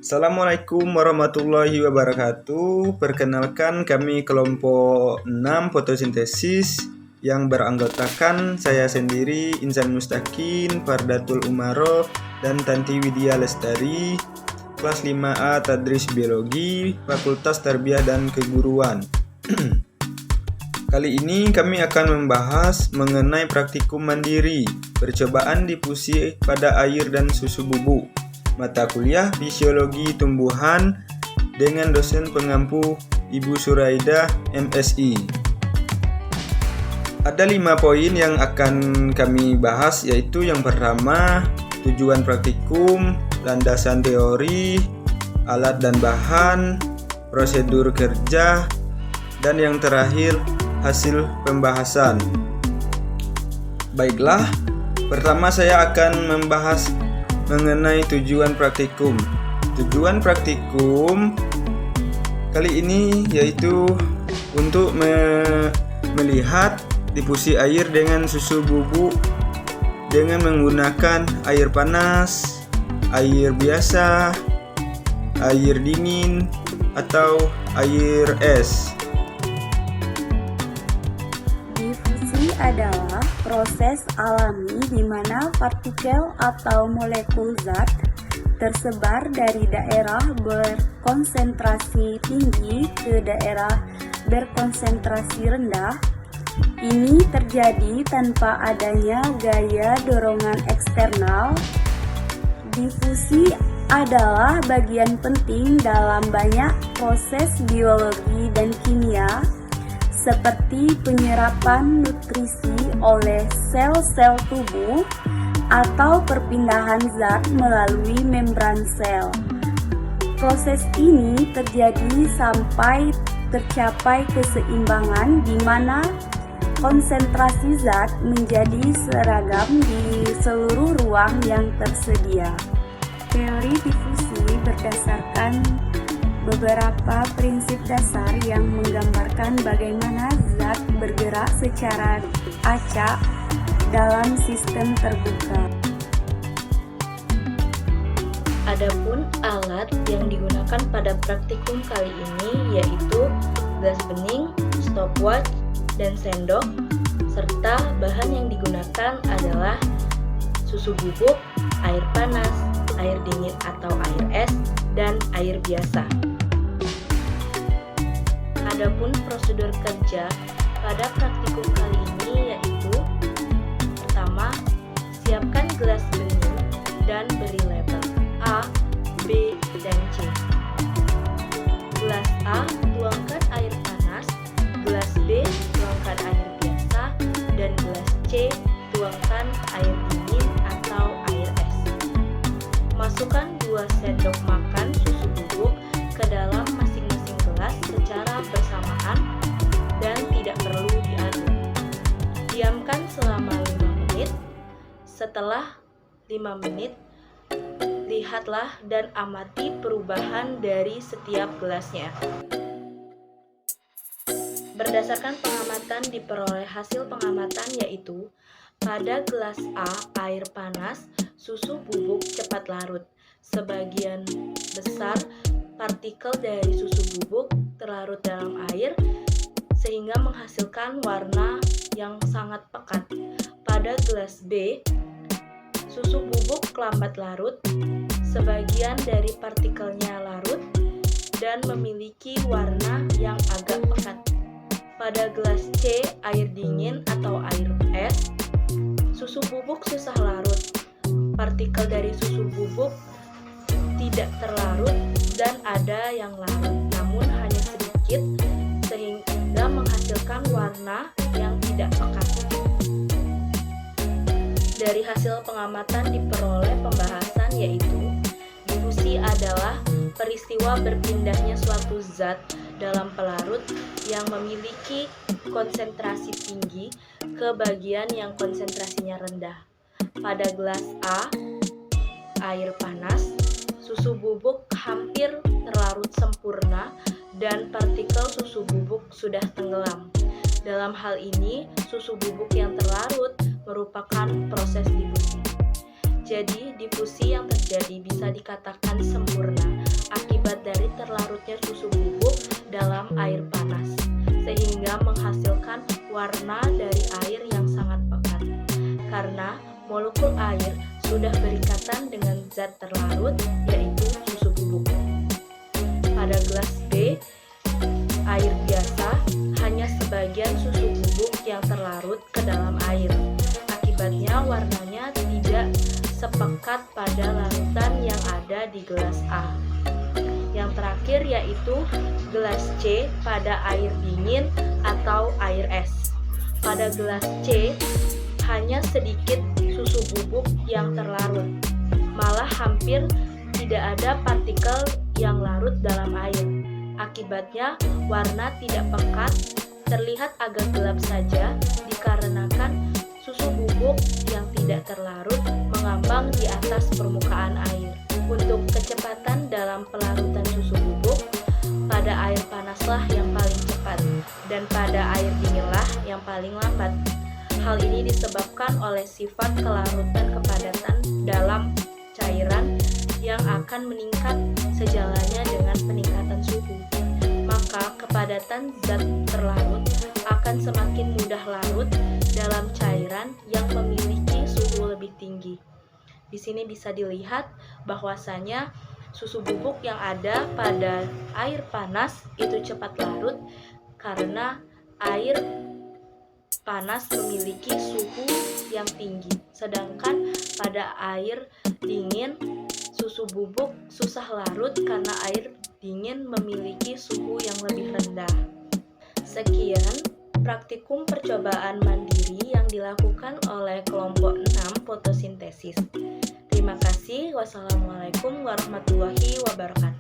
Assalamualaikum warahmatullahi wabarakatuh. Perkenalkan, kami kelompok 6 fotosintesis yang beranggotakan saya sendiri, Insan Mustaqin, Fardatul Umaro, dan Tanti Widya Lestari, kelas 5A Tadris Biologi, Fakultas Tarbiyah dan Keguruan. Kali ini kami akan membahas mengenai praktikum mandiri, percobaan difusi pada air dan susu bubuk, mata kuliah Fisiologi Tumbuhan dengan dosen pengampu Ibu Suraidah, MSI. Ada 5 poin yang akan kami bahas, yaitu yang pertama, tujuan praktikum, landasan teori, alat dan bahan, prosedur kerja, dan yang terakhir, hasil pembahasan. Baiklah, pertama saya akan membahas mengenai tujuan praktikum. Tujuan praktikum kali ini yaitu untuk melihat difusi air dengan susu bubuk dengan menggunakan air panas, air biasa, air dingin, atau air es. Difusi adalah proses alami di mana partikel atau molekul zat tersebar dari daerah berkonsentrasi tinggi ke daerah berkonsentrasi rendah. Ini terjadi tanpa adanya gaya dorongan eksternal. Difusi adalah bagian penting dalam banyak proses biologi dan kimia, seperti penyerapan nutrisi oleh sel-sel tubuh atau perpindahan zat melalui membran sel. Proses ini terjadi sampai tercapai keseimbangan di mana konsentrasi zat menjadi seragam di seluruh ruang yang tersedia. Teori difusi berdasarkan beberapa prinsip dasar yang menggambarkan bagaimana zat bergerak secara acak dalam sistem terbuka. Adapun alat yang digunakan pada praktikum kali ini yaitu gelas bening, stopwatch, dan sendok, serta bahan yang digunakan adalah susu bubuk, air panas, air dingin atau air es, dan air biasa. Adapun prosedur kerja pada praktikum kali ini yaitu: pertama, siapkan gelas bening dan beri label A, B, dan C. Gelas A, tuangkan air panas, gelas B, tuangkan air biasa, dan gelas C, tuangkan air dingin atau air es. Masukkan 2 sendok makan susu bubuk ke dalam masing-masing gelas secara bersamaan dan tidak perlu diaduk. Diamkan selama 5 menit. Setelah 5 menit, lihatlah dan amati perubahan dari setiap gelasnya. Berdasarkan pengamatan diperoleh hasil pengamatan yaitu pada gelas A air panas, susu bubuk cepat larut. Sebagian besar partikel dari susu bubuk terlarut dalam air sehingga menghasilkan warna yang sangat pekat. Pada gelas B, susu bubuk lambat larut, sebagian dari partikelnya larut dan memiliki warna yang agak pekat. Pada gelas C, air dingin atau air es, susu bubuk susah larut. Partikel dari susu bubuk tidak terlarut dan ada yang larut, namun hanya sedikit, sehingga menghasilkan warna yang tidak pekat. Dari hasil pengamatan diperoleh pembahasan yaitu difusi adalah peristiwa berpindahnya suatu zat dalam pelarut yang memiliki konsentrasi tinggi ke bagian yang konsentrasinya rendah. Pada gelas A, air panas, susu bubuk hampir terlarut sempurna dan partikel susu bubuk sudah tenggelam. Dalam hal ini, susu bubuk yang terlarut merupakan proses difusi. Jadi, difusi yang terjadi bisa dikatakan sempurna akibat dari terlarutnya susu bubuk dalam air panas, sehingga menghasilkan warna dari air yang sangat pekat. Karena molekul air sudah berikatan dengan zat terlarut, yaitu susu bubuk. Pada gelas B, air biasa, hanya sebagian susu bubuk yang terlarut ke dalam air. Akibatnya warnanya tidak sepekat pada larutan yang ada di gelas A. Yang terakhir yaitu gelas C pada air dingin atau air es. Pada gelas C, hanya sedikit susu bubuk yang terlarut. Malah hampir tidak ada partikel yang larut dalam air. Akibatnya warna tidak pekat, terlihat agak gelap saja dikarenakan susu bubuk yang tidak terlarut mengambang di atas permukaan air. Untuk kecepatan dalam pelarutan susu bubuk, pada air panaslah yang paling cepat dan pada air dinginlah yang paling lambat. Hal ini disebabkan oleh sifat kelarutan kepadatan dalam cairan yang akan meningkat sejalannya dengan peningkatan suhu. Maka kepadatan zat terlarut akan semakin mudah larut dalam cairan yang memiliki suhu lebih tinggi. Di sini bisa dilihat bahwasanya susu bubuk yang ada pada air panas itu cepat larut karena air panas memiliki suhu yang tinggi. Sedangkan pada air dingin susu bubuk susah larut karena air dingin memiliki suhu yang lebih rendah. Sekian praktikum percobaan mandiri yang dilakukan oleh kelompok 6 fotosintesis. Terima kasih. Wassalamualaikum warahmatullahi wabarakatuh.